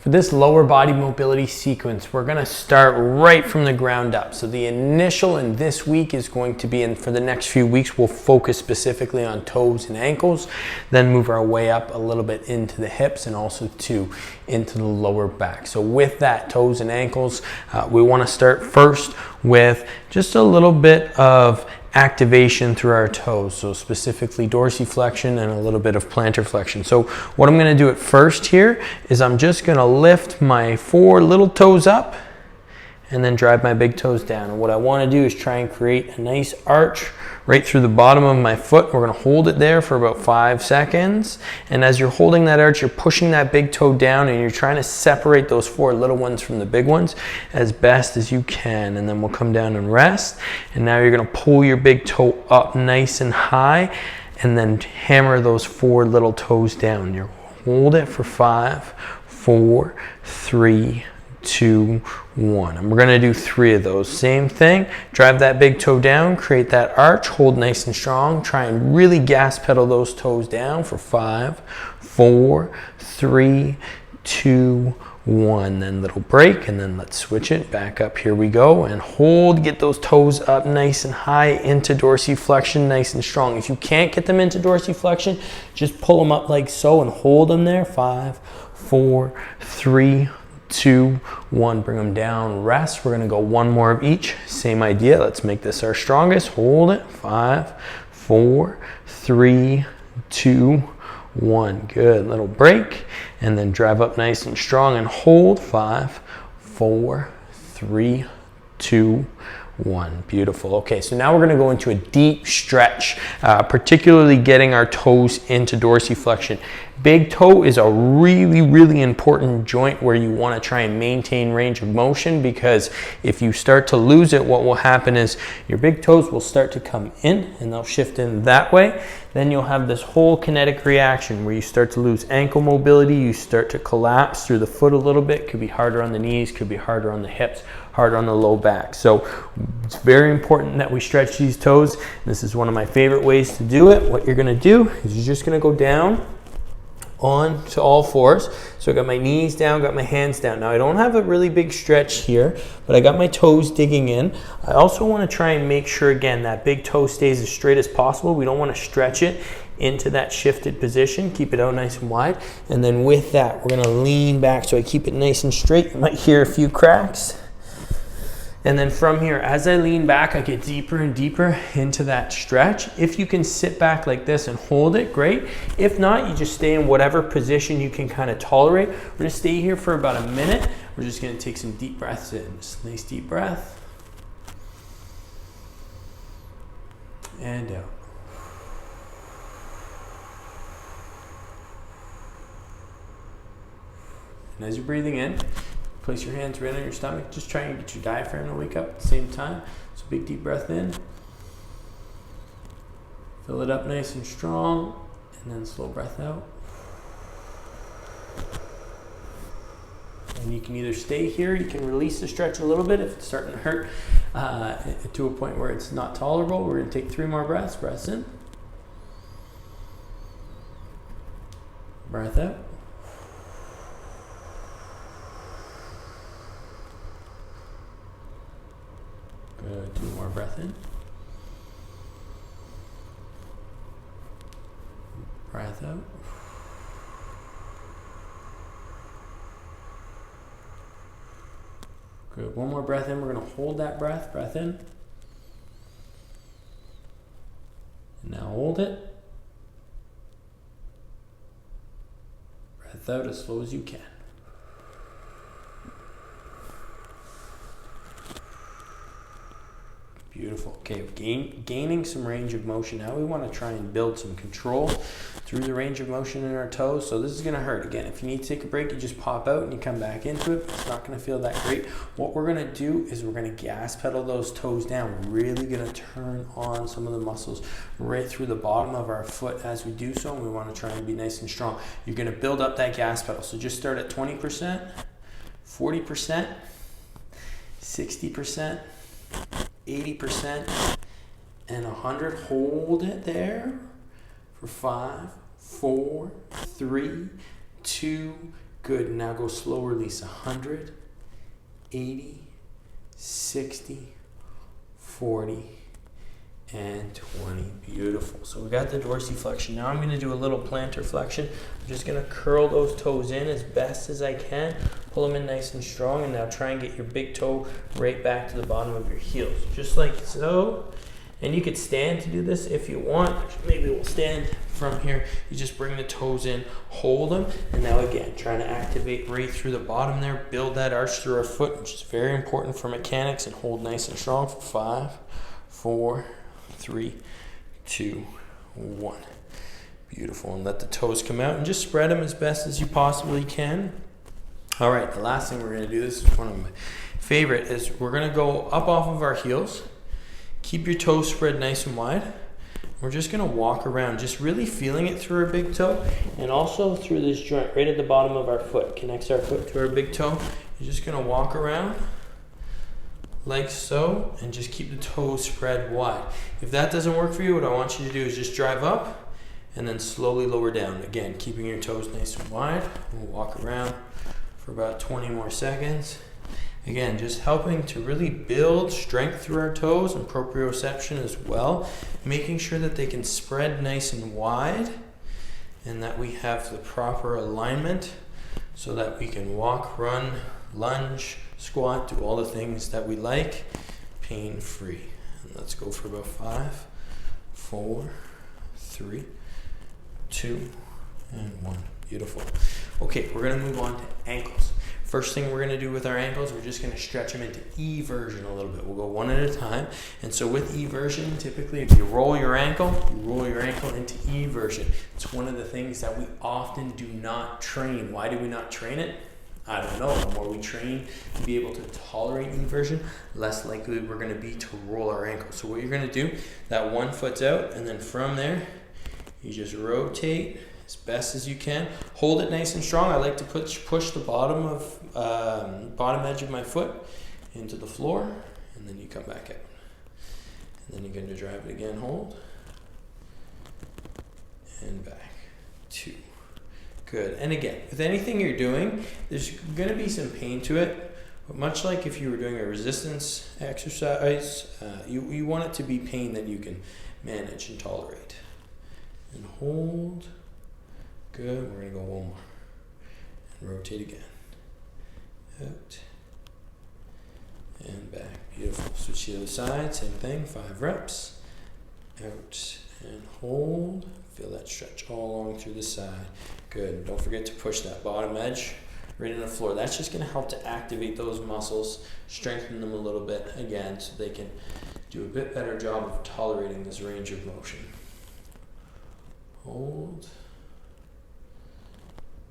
For this lower body mobility sequence, we're gonna start right from the ground up. So the initial in this week is going to be, and for the next few weeks, we'll focus specifically on toes and ankles, then move our way up a little bit into the hips and also into the lower back. So with that, toes and ankles, we wanna start first with just a little bit of activation through our toes, so specifically dorsiflexion and a little bit of plantar flexion. So what I'm going to do at first here is I'm just going to lift my 4 little toes up and then drive my big toes down. And what I want to do is try and create a nice arch right through the bottom of my foot. We're going to hold it there for about 5 seconds. And as you're holding that arch, you're pushing that big toe down and you're trying to separate those 4 little ones from the big ones as best as you can. And then we'll come down and rest. And now you're going to pull your big toe up nice and high and then hammer those 4 little toes down. You hold it for 5, 4, 3, 2, 1. And we're going to do 3 of those. Same thing. Drive that big toe down, create that arch, hold nice and strong. Try and really gas pedal those toes down for 5, 4, 3, 2, 1. Then little break, and then let's switch it back up. Here we go. And hold, get those toes up nice and high into dorsiflexion, nice and strong. If you can't get them into dorsiflexion, just pull them up like so and hold them there. 5, 4, 3, 2, 1. Bring them down, rest. We're going to go 1 more of each. Same idea. Let's make this our strongest. Hold it. 5, 4, 3, 2, 1. Good. Little break. And then drive up nice and strong and hold. 5, 4, 3, 2, 1. Beautiful. Okay, so now we're going to go into a deep stretch, particularly getting our toes into dorsiflexion. Big toe is a really, really important joint where you want to try and maintain range of motion, because if you start to lose it, what will happen is your big toes will start to come in and they'll shift in that way. Then you'll have this whole kinetic reaction where you start to lose ankle mobility, you start to collapse through the foot a little bit. Could be harder on the knees, could be harder on the hips, harder on the low back. So it's very important that we stretch these toes. This is one of my favorite ways to do it. What you're going to do is you're just going to go down on to all 4s. So I got my knees down, got my hands down. Now I don't have a really big stretch here, but I got my toes digging in. I also want to try and make sure, again, that big toe stays as straight as possible. We don't want to stretch it into that shifted position. Keep it out nice and wide. And then with that, we're going to lean back so I keep it nice and straight. You might hear a few cracks. And then from here, as I lean back, I get deeper and deeper into that stretch. If you can sit back like this and hold it, great. If not, you just stay in whatever position you can kind of tolerate. We're gonna stay here for about a minute. We're just gonna take some deep breaths in. Just a nice deep breath. And out. And as you're breathing in, place your hands right on your stomach. Just try and get your diaphragm to wake up at the same time. So big deep breath in. Fill it up nice and strong. And then slow breath out. And you can either stay here, you can release the stretch a little bit if it's starting to hurt to a point where it's not tolerable. We're going to take 3 more breaths. Breaths in. Breath out. Good. 2 more breath in. Breath out. Good. 1 more breath in. We're going to hold that breath. Breath in. And now hold it. Breath out as slow as you can. Beautiful. Okay, gaining some range of motion. Now we want to try and build some control through the range of motion in our toes. So this is going to hurt. Again, if you need to take a break, you just pop out and you come back into it. It's not going to feel that great. What we're going to do is we're going to gas pedal those toes down. We're really going to turn on some of the muscles right through the bottom of our foot as we do so. And we want to try and be nice and strong. You're going to build up that gas pedal. So just start at 20%, 40%, 60%, 80%, and 100. Hold it there for 5, 4, 3, 2, Good, now go slow release. 100, 80, 60, 40, and 20. Beautiful. So we got the dorsiflexion. Now I'm going to do a little plantar flexion. I'm just going to curl those toes in as best as I can. Pull them in nice and strong, and now try and get your big toe right back to the bottom of your heels. Just like so. And you could stand to do this if you want. Maybe we'll stand from here. You just bring the toes in, hold them, and now again, trying to activate right through the bottom there, build that arch through our foot, which is very important for mechanics, and hold nice and strong for 5, 4, 3, 2, 1. Beautiful. And let the toes come out and just spread them as best as you possibly can. All right, the last thing we're going to do, this is one of my favorite, is we're going to go up off of our heels. Keep your toes spread nice and wide. We're just going to walk around, just really feeling it through our big toe and also through this joint right at the bottom of our foot. Connects our foot to our big toe. You're just going to walk around like so and just keep the toes spread wide. If that doesn't work for you, what I want you to do is just drive up and then slowly lower down. Again, keeping your toes nice and wide. We'll walk around for about 20 more seconds. Again, just helping to really build strength through our toes and proprioception as well, making sure that they can spread nice and wide and that we have the proper alignment so that we can walk, run, lunge, squat, do all the things that we like, pain-free. And let's go for about 5, 4, 3, 2, and 1. Beautiful. Okay, we're going to move on to ankles. First thing we're going to do with our ankles, we're just going to stretch them into eversion a little bit. We'll go one at a time. And so with eversion, typically if you roll your ankle into eversion. It's one of the things that we often do not train. Why do we not train it? I don't know. The more we train to be able to tolerate eversion, less likely we're going to be to roll our ankle. So what you're going to do, that one foot's out, and then from there, you just rotate as best as you can. Hold it nice and strong. I like to push the bottom edge of my foot into the floor, and then you come back out. And then you're going to drive it again. Hold and back. 2. Good. And again, with anything you're doing, there's going to be some pain to it. But much like if you were doing a resistance exercise, you want it to be pain that you can manage and tolerate. And hold. Good. We're going to go one more. And rotate again. Out. And back. Beautiful. Switch to the other side. Same thing. 5 reps. Out. And hold. Feel that stretch all along through the side. Good. Don't forget to push that bottom edge right in the floor. That's just going to help to activate those muscles, strengthen them a little bit again so they can do a bit better job of tolerating this range of motion. Hold.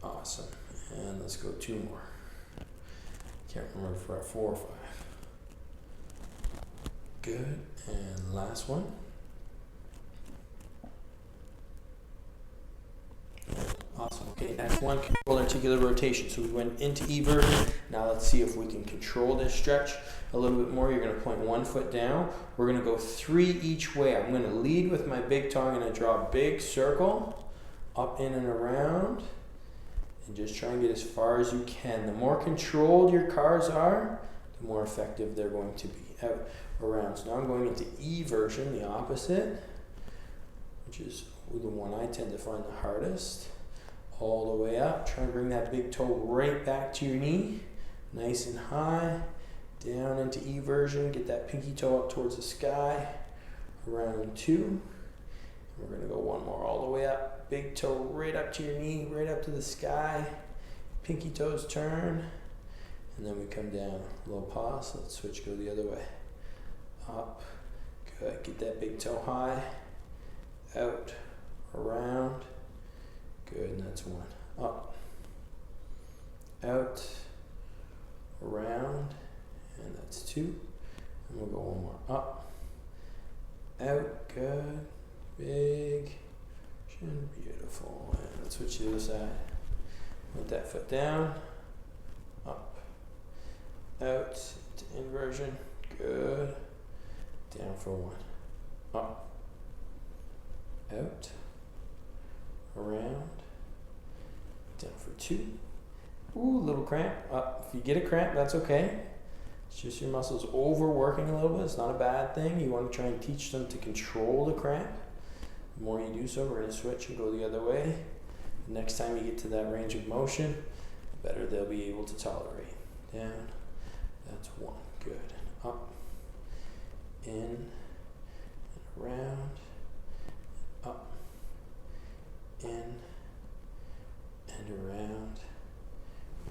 Awesome. And let's go 2 more. Can't remember if we're at 4 or 5. Good. And last one. Awesome. Okay, next one, control articular rotation. So we went into eversion. Now let's see if we can control this stretch a little bit more. You're going to point one foot down. We're going to go 3 each way. I'm going to lead with my big toe. I'm going to draw a big circle up, in, and around. And just try and get as far as you can. The more controlled your cars are, the more effective they're going to be. Out, around. So now I'm going into eversion, the opposite, which is the one I tend to find the hardest. All the way up. Try and bring that big toe right back to your knee. Nice and high. Down into eversion. Get that pinky toe up towards the sky. Around 2. We're going to go one more all the way up. Big toe right up to your knee, right up to the sky. Pinky toes turn. And then we come down. Low pause. Let's switch, go the other way. Up. Good. Get that big toe high. Out. Around. Good. And that's 1. Up. Out. Around. And that's 2. And we'll go one more. Up. Out. Good. Big. Beautiful. And let's switch to the other side. Put that foot down. Up. Out. To inversion. Good. Down for 1. Up. Out. Around. Down for 2. Ooh, little cramp. If you get a cramp, that's okay. It's just your muscles overworking a little bit. It's not a bad thing. You want to try and teach them to control the cramp. The more you do so, we're going to switch and go the other way. The next time you get to that range of motion, the better they'll be able to tolerate. Down. That's one. Good. Up. In. And around. Up. In. And around.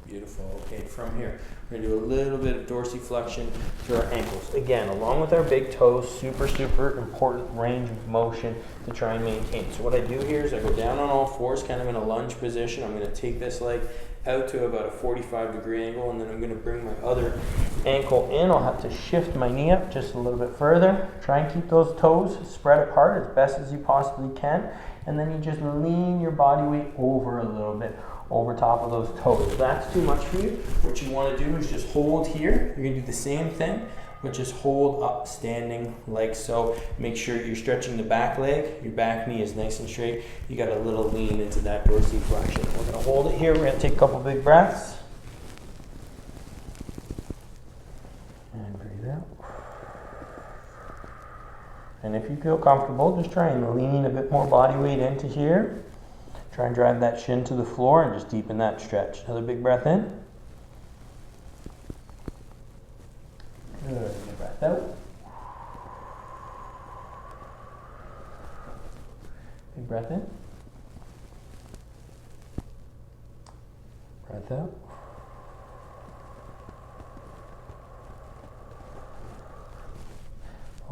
Beautiful. Okay, from here, we're going to do a little bit of dorsiflexion to our ankles. Again, along with our big toes, super important range of motion to try and maintain. So what I do here is I go down on all fours, kind of in a lunge position. I'm going to take this leg out to about a 45-degree angle, and then I'm going to bring my other ankle in. I'll have to shift my knee up just a little bit further. Try and keep those toes spread apart as best as you possibly can, and then you just lean your body weight over a little bit over top of those toes. If that's too much for you, what you want to do is just hold here. You're going to do the same thing, but just hold up standing like so. Make sure you're stretching the back leg. Your back knee is nice and straight. You got a little lean into that dorsiflexion. We're going to hold it here. We're going to take a couple big breaths. And breathe out. And if you feel comfortable, just try and lean a bit more body weight into here. Try and drive that shin to the floor and just deepen that stretch. Another big breath in. Good. Big breath out. Big breath in. Breath out.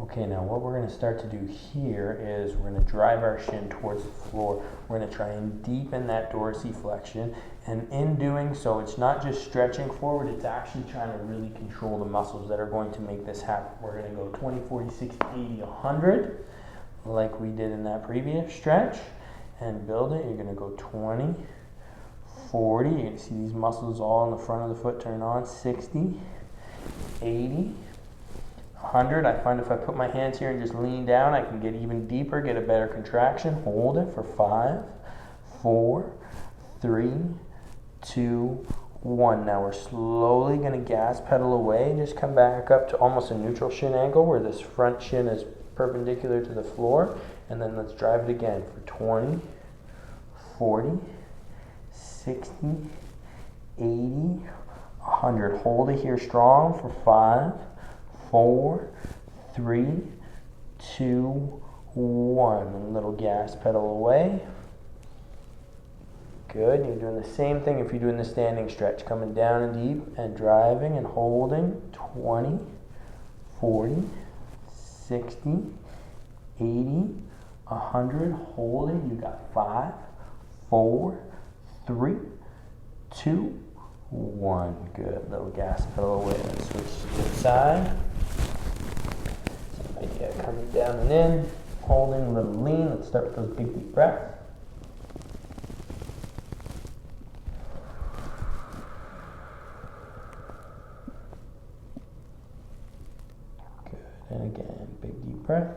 Okay, now what we're going to start to do here is we're going to drive our shin towards the floor. We're going to try and deepen that dorsiflexion, and in doing so, it's not just stretching forward, it's actually trying to really control the muscles that are going to make this happen. We're going to go 20, 40, 60, 80, 100, like we did in that previous stretch, and build it. You're going to go 20, 40, you can see these muscles all in the front of the foot turn on, 60, 80, 100. I find if I put my hands here and just lean down, I can get even deeper, get a better contraction. Hold it for 5, 4, 3, 2, 1. Now we're slowly going to gas pedal away and just come back up to almost a neutral shin angle where this front shin is perpendicular to the floor. And then let's drive it again for 20, 40, 60, 80, 100. Hold it here strong for 5, 4, 3, 2, 1. A little gas pedal away. Good. You're doing the same thing if you're doing the standing stretch. Coming down and deep and driving and holding. 20, 40, 60, 80, 100. Holding. You got 5, 4, 3, 2, 1. Good. Little gas pedal away. Let's switch to the side. Same idea. Coming down and in. Holding a little lean. Let's start with those big deep breaths. Good. And again, big deep breath.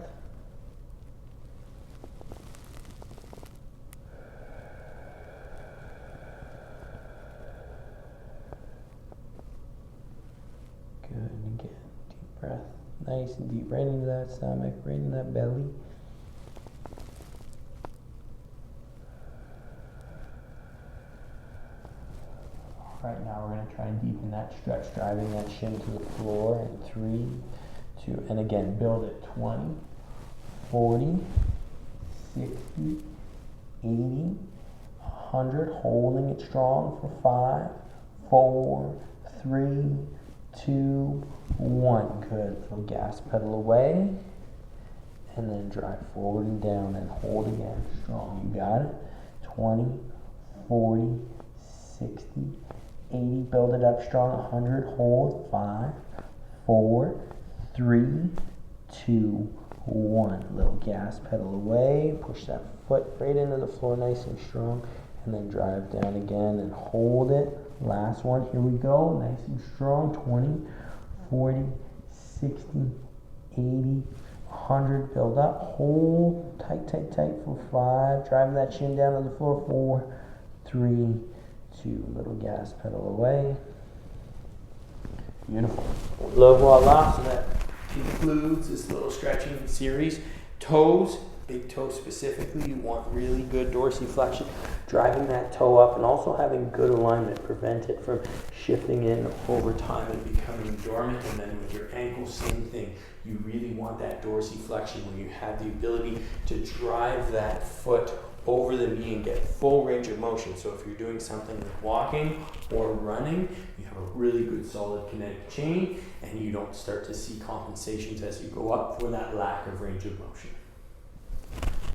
Good, and again, deep breath, nice and deep, right into that stomach, right into that belly. All right, now we're going to try and deepen that stretch, driving that shin to the floor in 3, 2, and again, build it. 20, 40, 60, 80, 100, holding it strong for 5, 4, 3, 2, 1. Good. Little gas pedal away. And then drive forward and down and hold again. Strong. You got it. 20, 40, 60, 80. Build it up strong. 100. Hold. 5, 4, 3, 2, 1. Little gas pedal away. Push that foot right into the floor nice and strong. And then drive down again and hold it. Last one, here we go, nice and strong, 20, 40, 60, 80, 100, build up, hold, tight, tight, tight for 5, driving that shin down to the floor, 4, 3, 2, little gas pedal away. Beautiful. Le voila, so that concludes this little stretching series. Toes, big toe specifically, you want really good dorsiflexion, driving that toe up and also having good alignment, prevent it from shifting in over time and becoming dormant. And then with your ankles, same thing. You really want that dorsiflexion where you have the ability to drive that foot over the knee and get full range of motion. So if you're doing something like walking or running, you have a really good solid kinetic chain and you don't start to see compensations as you go up for that lack of range of motion.